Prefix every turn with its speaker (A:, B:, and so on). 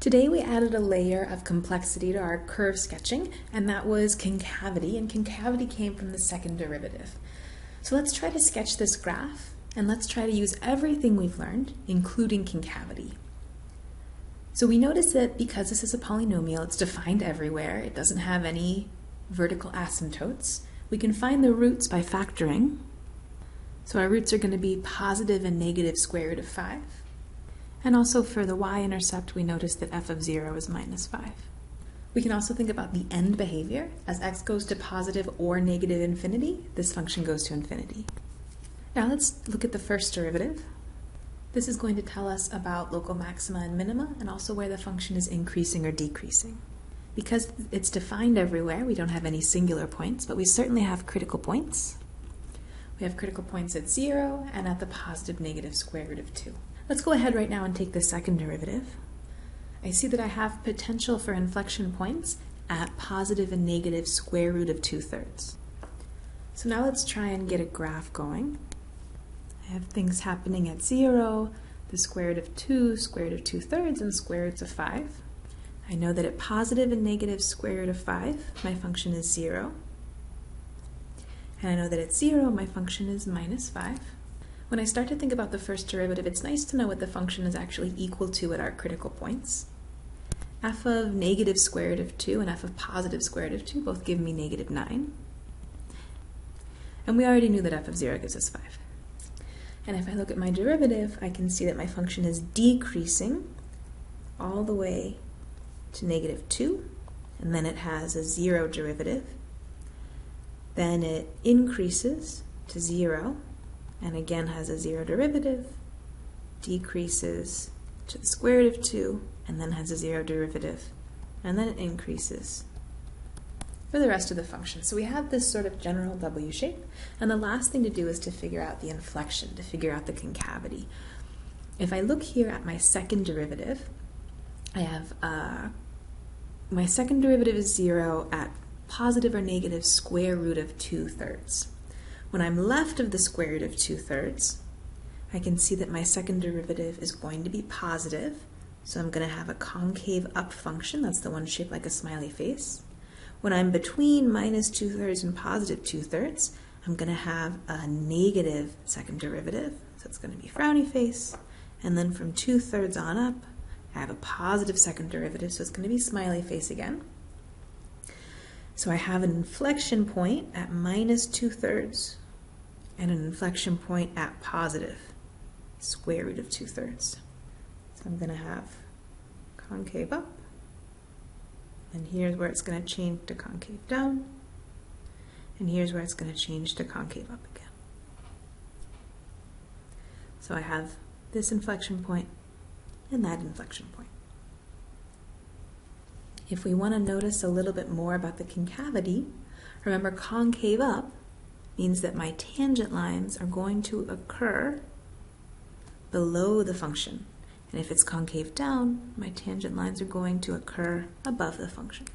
A: Today we added a layer of complexity to our curve sketching, and that was concavity, and concavity came from the second derivative. So let's try to sketch this graph, and let's try to use everything we've learned, including concavity. So we notice that because this is a polynomial, it's defined everywhere, it doesn't have any vertical asymptotes. We can find the roots by factoring. So our roots are going to be positive and negative square root of 5. And also for the y-intercept, we notice that f of 0 is minus 5. We can also think about the end behavior. As x goes to positive or negative infinity, this function goes to infinity. Now let's look at the first derivative. This is going to tell us about local maxima and minima, and also where the function is increasing or decreasing. Because it's defined everywhere, we don't have any singular points, but we certainly have critical points. We have critical points at 0 and at the positive negative square root of 2. Let's go ahead right now and take the second derivative. I see that I have potential for inflection points at positive and negative square root of 2/3. So now let's try and get a graph going. I have things happening at 0, the square root of 2, square root of 2/3, and square roots of 5. I know that at positive and negative square root of 5, my function is 0. And I know that at 0, my function is minus 5. When I start to think about the first derivative, it's nice to know what the function is actually equal to at our critical points. F of negative square root of 2 and f of positive square root of 2 both give me negative 9. And we already knew that f of 0 gives us 5. And if I look at my derivative, I can see that my function is decreasing all the way to negative 2, and then it has a 0 derivative. Then it increases to 0, and again has a 0 derivative, decreases to the square root of 2, and then has a 0 derivative, and then it increases for the rest of the function. So we have this sort of general W shape, and the last thing to do is to figure out the inflection, to figure out the concavity. If I look here at my second derivative, I have my second derivative is 0 at positive or negative square root of 2/3. When I'm left of the square root of 2/3, I can see that my second derivative is going to be positive, so I'm going to have a concave up function. That's the one shaped like a smiley face. When I'm between minus 2/3 and positive 2/3, I'm going to have a negative second derivative, so it's going to be frowny face. And then from 2/3 on up, I have a positive second derivative, so it's going to be smiley face again. So I have an inflection point at minus 2/3 and an inflection point at positive square root of 2/3. So I'm going to have concave up, and here's where it's going to change to concave down, and here's where it's going to change to concave up again. So I have this inflection point and that inflection point. If we want to notice a little bit more about the concavity, remember concave up means that my tangent lines are going to occur below the function. And if it's concave down, my tangent lines are going to occur above the function.